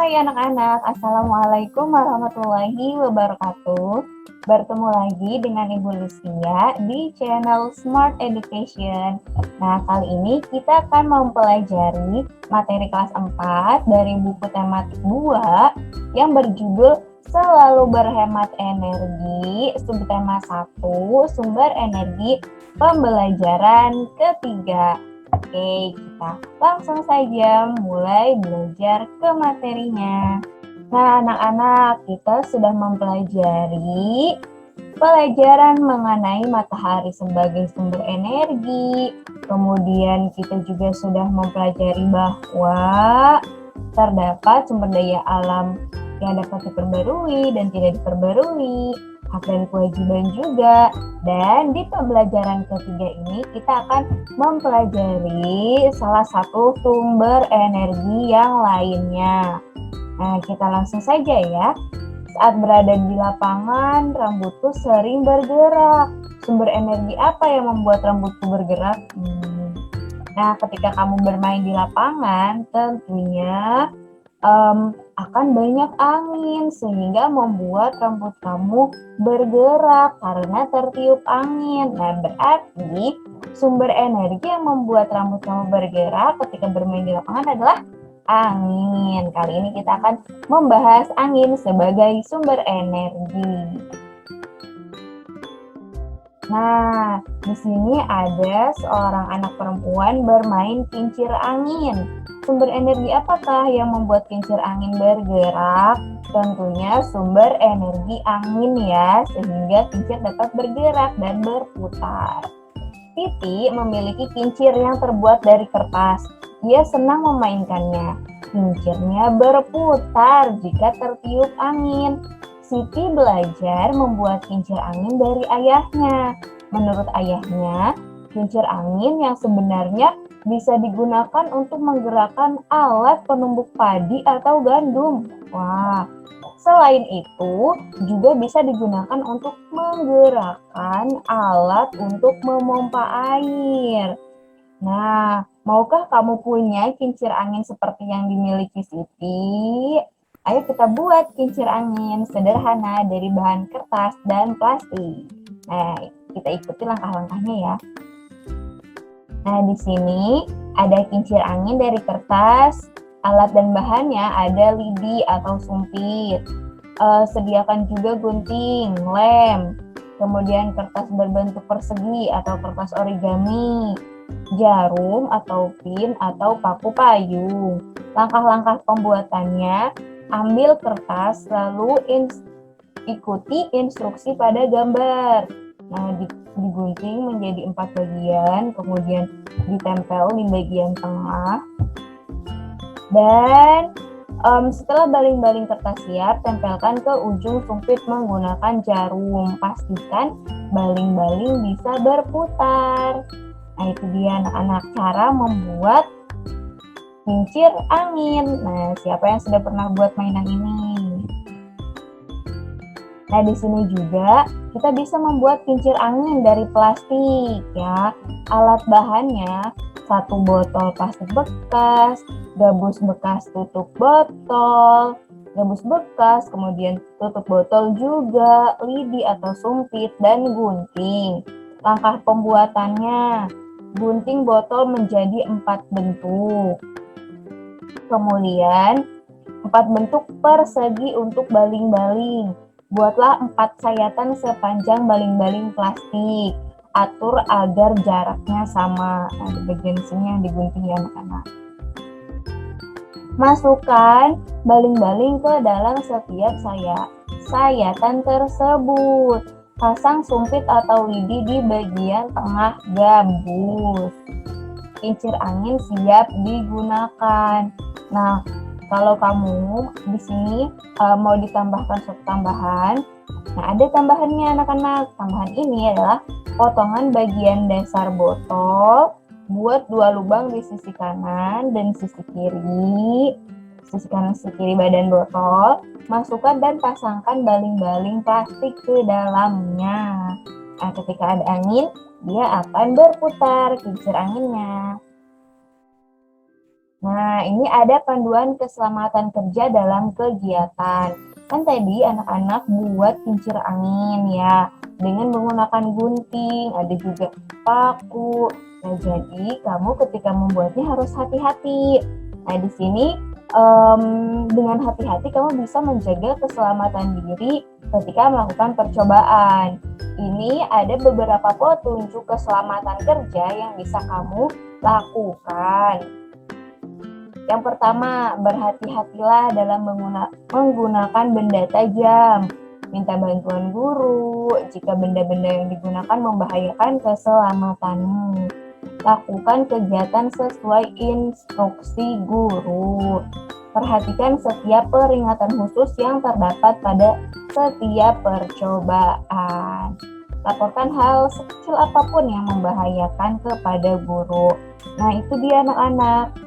Hai anak-anak, Assalamualaikum warahmatullahi wabarakatuh. Bertemu lagi dengan Ibu Lucia di channel Smart Education. Nah, kali ini kita akan mempelajari materi kelas 4 dari buku tematik 2 yang berjudul Selalu Berhemat Energi, subtema 1, Sumber Energi Pembelajaran ketiga. Oke, kita langsung saja mulai belajar ke materinya. Nah, anak-anak, kita sudah mempelajari pelajaran mengenai matahari sebagai sumber energi. Kemudian kita juga sudah mempelajari bahwa terdapat sumber daya alam yang dapat diperbarui dan tidak diperbarui, hak dan kewajiban juga. Dan di pembelajaran ketiga ini kita akan mempelajari salah satu sumber energi yang lainnya. Nah, kita langsung saja ya. Saat berada di lapangan, rambutku sering bergerak. Sumber energi apa yang membuat rambutku bergerak? Nah, ketika kamu bermain di lapangan, tentunya akan banyak angin sehingga membuat rambut kamu bergerak karena tertiup angin. Nah, berarti sumber energi yang membuat rambut kamu bergerak ketika bermain di lapangan adalah angin. Kali ini kita akan membahas angin sebagai sumber energi. Nah, di sini ada seorang anak perempuan bermain kincir angin. Sumber energi apakah yang membuat kincir angin bergerak? Tentunya sumber energi angin ya, sehingga kincir dapat bergerak dan berputar. Titi memiliki kincir yang terbuat dari kertas. Dia senang memainkannya. Kincirnya berputar jika tertiup angin. Siti belajar membuat kincir angin dari ayahnya. Menurut ayahnya, kincir angin yang sebenarnya bisa digunakan untuk menggerakkan alat penumbuk padi atau gandum. Wah, selain itu juga bisa digunakan untuk menggerakkan alat untuk memompa air. Nah, maukah kamu punya kincir angin seperti yang dimiliki Siti? Ayo kita buat kincir angin sederhana dari bahan kertas dan plastik. Nah, kita ikuti langkah-langkahnya ya. Nah, di sini ada kincir angin dari kertas. Alat dan bahannya ada lidi atau sumpit. Sediakan juga gunting, lem, kemudian kertas berbentuk persegi atau kertas origami, jarum atau pin atau paku payung. Langkah-langkah pembuatannya, ambil kertas lalu ikuti instruksi pada gambar. Nah, digunting menjadi 4 bagian, kemudian ditempel di bagian tengah. Dan setelah baling-baling kertas siap, tempelkan ke ujung sumpit menggunakan jarum. Pastikan baling-baling bisa berputar. Nah, itu dia anak-anak cara membuat kincir angin. Nah, siapa yang sudah pernah buat mainan ini? Nah, di sini juga kita bisa membuat kincir angin dari plastik ya. Alat bahannya 1 botol plastik bekas, gabus bekas tutup botol, gabus bekas, kemudian tutup botol juga, lidi atau sumpit, dan gunting. Langkah pembuatannya, gunting botol menjadi 4 bentuk. Kemudian 4 bentuk persegi untuk baling-baling. Buatlah 4 sayatan sepanjang baling-baling plastik. Atur agar jaraknya sama. Nah, di bagian sini yang digunting ya anak-anak. Masukkan baling-baling ke dalam setiap sayatan tersebut. Pasang sumpit atau lidi di bagian tengah gabus. Kincir angin siap digunakan. Nah, kalau kamu di sini mau ditambahkan suatu tambahan, nah ada tambahannya anak-anak. Tambahan ini adalah potongan bagian dasar botol, buat 2 lubang di sisi kanan dan sisi kiri. Sisi kanan sisi kiri badan botol, masukkan dan pasangkan baling-baling plastik ke dalamnya. Nah, ketika ada angin, dia akan berputar kincir anginnya. Nah, ini ada panduan keselamatan kerja dalam kegiatan. Kan tadi anak-anak buat kincir angin ya, dengan menggunakan gunting, ada juga paku. Nah, jadi kamu ketika membuatnya harus hati-hati. Nah, di sini dengan hati-hati kamu bisa menjaga keselamatan diri ketika melakukan percobaan. Ini ada beberapa petunjuk keselamatan kerja yang bisa kamu lakukan. Yang pertama, berhati-hatilah dalam menggunakan benda tajam. Minta bantuan guru jika benda-benda yang digunakan membahayakan keselamatanmu. Lakukan kegiatan sesuai instruksi guru. Perhatikan setiap peringatan khusus yang terdapat pada setiap percobaan. Laporkan hal sekecil apapun yang membahayakan kepada guru. Nah, itu dia anak-anak,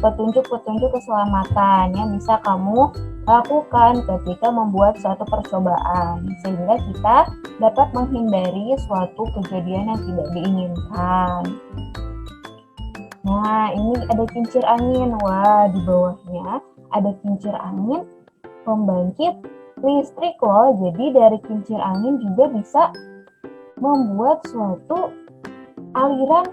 petunjuk-petunjuk keselamatan yang bisa kamu lakukan ketika membuat suatu percobaan, sehingga kita dapat menghindari suatu kejadian yang tidak diinginkan. Nah, ini ada kincir angin. Wah, di bawahnya ada kincir angin pembangkit listrik loh. Jadi dari kincir angin juga bisa membuat suatu aliran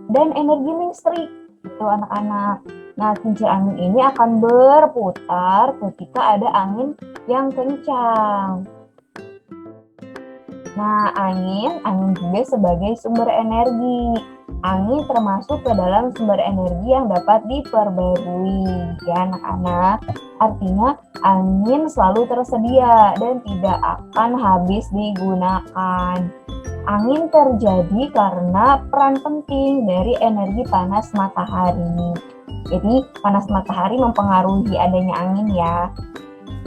dan energi listrik itu anak-anak. Nah, kincir angin ini akan berputar ketika ada angin yang kencang. Nah, angin juga sebagai sumber energi. Angin termasuk ke dalam sumber energi yang dapat diperbarui ya anak-anak. Artinya angin selalu tersedia dan tidak akan habis digunakan. Angin terjadi karena peran penting dari energi panas matahari. Jadi panas matahari mempengaruhi adanya angin ya.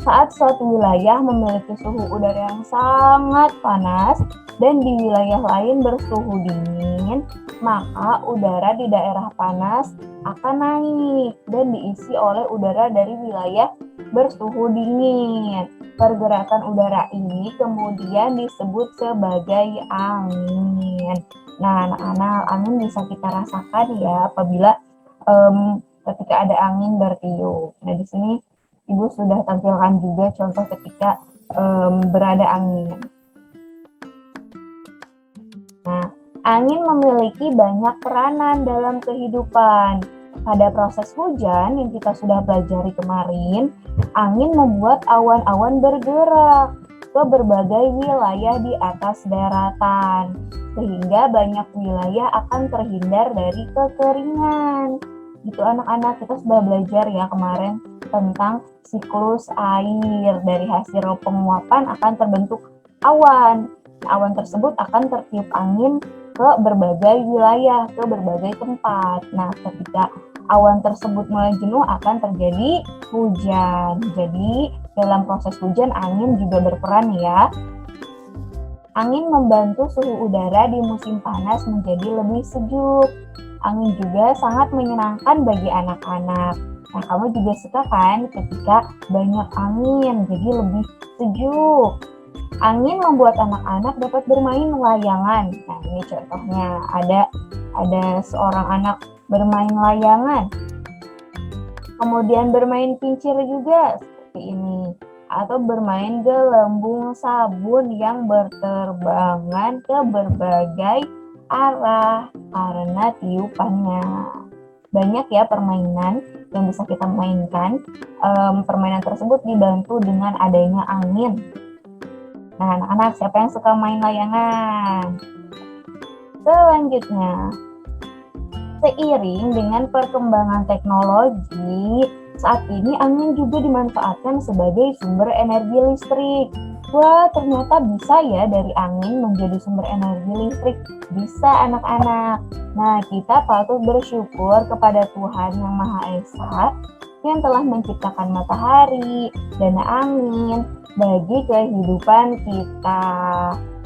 Saat suatu wilayah memiliki suhu udara yang sangat panas dan di wilayah lain bersuhu dingin, maka udara di daerah panas akan naik dan diisi oleh udara dari wilayah bersuhu dingin. Pergerakan udara ini kemudian disebut sebagai angin. Nah, anak-anak, angin bisa kita rasakan ya apabila ketika ada angin bertiup. Nah, di sini Ibu sudah tampilkan juga contoh ketika berada angin. Nah, angin memiliki banyak peranan dalam kehidupan. Pada proses hujan yang kita sudah pelajari kemarin, angin membuat awan-awan bergerak ke berbagai wilayah di atas daratan, sehingga banyak wilayah akan terhindar dari kekeringan. Gitu anak-anak, kita sudah belajar ya kemarin tentang siklus air. Dari hasil penguapan akan terbentuk awan. Awan tersebut akan tertiup angin ke berbagai wilayah, ke berbagai tempat. Nah, ketika awan tersebut mulai jenuh akan terjadi hujan. Jadi, dalam proses hujan angin juga berperan ya. Angin membantu suhu udara di musim panas menjadi lebih sejuk. Angin juga sangat menyenangkan bagi anak-anak. Nah, kamu juga suka kan ketika banyak angin, jadi lebih sejuk. Angin membuat anak-anak dapat bermain layangan. Nah, ini contohnya ada seorang anak bermain layangan. Kemudian bermain kincir juga seperti ini. Atau bermain gelembung sabun yang berterbangan ke berbagai arah karena tiupannya. Banyak ya permainan yang bisa kita mainkan. Permainan tersebut dibantu dengan adanya angin. Nah, anak-anak, siapa yang suka main layangan? Selanjutnya, seiring dengan perkembangan teknologi, saat ini angin juga dimanfaatkan sebagai sumber energi listrik. Wah, ternyata bisa ya dari angin menjadi sumber energi listrik. Bisa anak-anak. Nah, kita patut bersyukur kepada Tuhan Yang Maha Esa yang telah menciptakan matahari dan angin bagi kehidupan kita.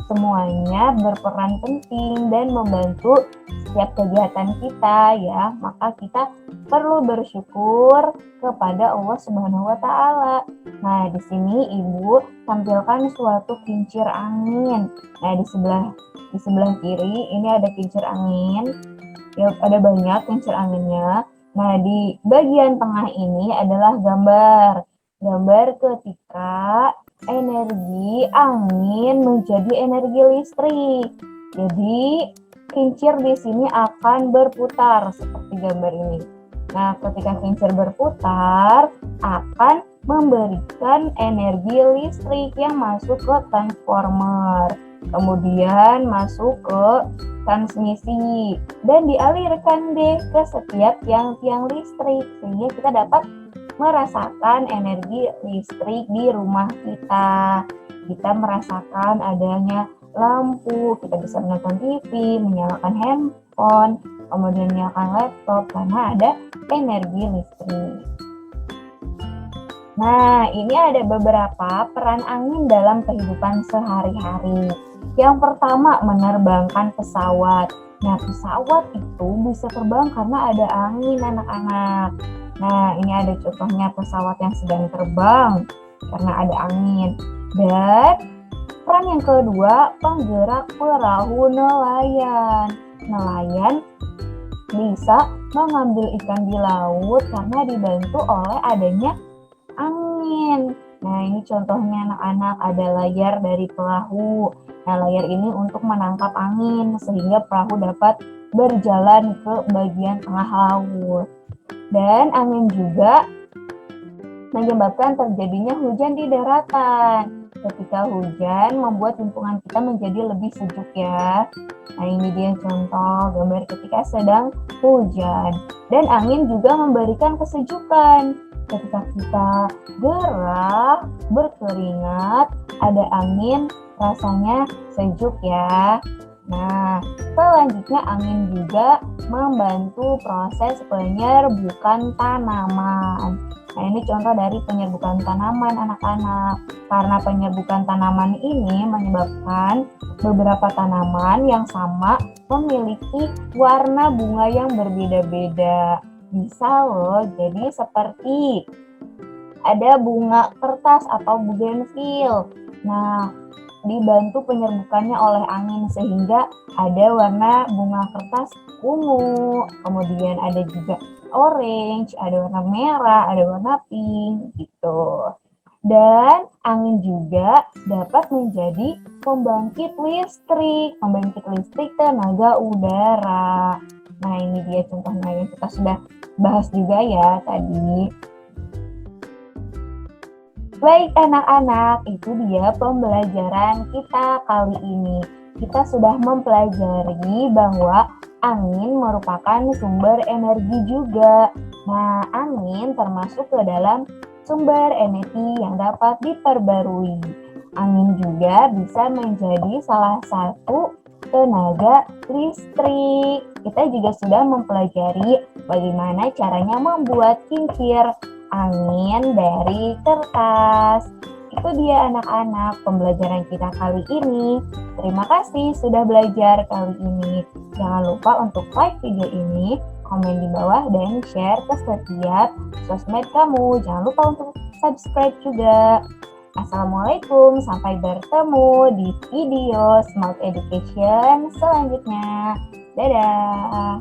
Semuanya berperan penting dan membantu setiap kegiatan kita ya. Maka kita perlu bersyukur kepada Allah Subhanahu wa taala. Nah, di sini Ibu tampilkan suatu kincir angin. Nah, di sebelah kiri ini ada kincir angin. Ya, ada banyak kincir anginnya. Nah, di bagian tengah ini adalah gambar. Gambar ketika energi angin menjadi energi listrik. Jadi, kincir di sini akan berputar seperti gambar ini. Nah, ketika kincir berputar, akan memberikan energi listrik yang masuk ke transformer. Kemudian masuk ke transmisi dan dialirkan deh ke setiap tiang-tiang listrik sehingga kita dapat merasakan energi listrik di rumah kita. Kita merasakan adanya lampu, kita bisa menonton TV, menyalakan handphone, kemudian menyalakan laptop karena ada energi listrik. Nah, ini ada beberapa peran angin dalam kehidupan sehari-hari. Yang pertama, menerbangkan pesawat. Nah, pesawat itu bisa terbang karena ada angin, anak-anak. Nah, ini ada contohnya pesawat yang sedang terbang karena ada angin. Dan peran yang kedua, penggerak perahu nelayan. Nelayan bisa mengambil ikan di laut karena dibantu oleh adanya angin. Nah, ini contohnya anak-anak, ada layar dari perahu. Nah, layar ini untuk menangkap angin sehingga perahu dapat berjalan ke bagian tengah laut. Dan angin juga menyebabkan terjadinya hujan di daratan. Ketika hujan membuat lingkungan kita menjadi lebih sejuk ya. Nah, ini dia contoh gambar ketika sedang hujan. Dan angin juga memberikan kesejukan. Ketika kita gerah, berkeringat, ada angin, rasanya sejuk ya. Nah, selanjutnya angin juga membantu proses penyerbukan tanaman. Nah, ini contoh dari penyerbukan tanaman anak-anak. Karena penyerbukan tanaman ini menyebabkan beberapa tanaman yang sama memiliki warna bunga yang berbeda-beda. Bisa loh, jadi seperti ada bunga kertas atau bugenvil. Nah, dibantu penyerbukannya oleh angin sehingga ada warna bunga kertas ungu, kemudian ada juga orange, ada warna merah, ada warna pink gitu. Dan angin juga dapat menjadi pembangkit listrik tenaga udara. Nah, ini dia contohnya yang kita sudah bahas juga ya tadi. Baik anak-anak, itu dia pembelajaran kita kali ini. Kita sudah mempelajari bahwa angin merupakan sumber energi juga. Nah, angin termasuk ke dalam sumber energi yang dapat diperbarui. Angin juga bisa menjadi salah satu tenaga listrik. Kita juga sudah mempelajari bagaimana caranya membuat kincir angin dari kertas. Itu dia anak-anak pembelajaran kita kali ini. Terima kasih sudah belajar kali ini. Jangan lupa untuk like video ini, komen di bawah, dan share ke setiap sosmed kamu. Jangan lupa untuk subscribe juga. Assalamualaikum, sampai bertemu di video Smart Education selanjutnya. Dadah!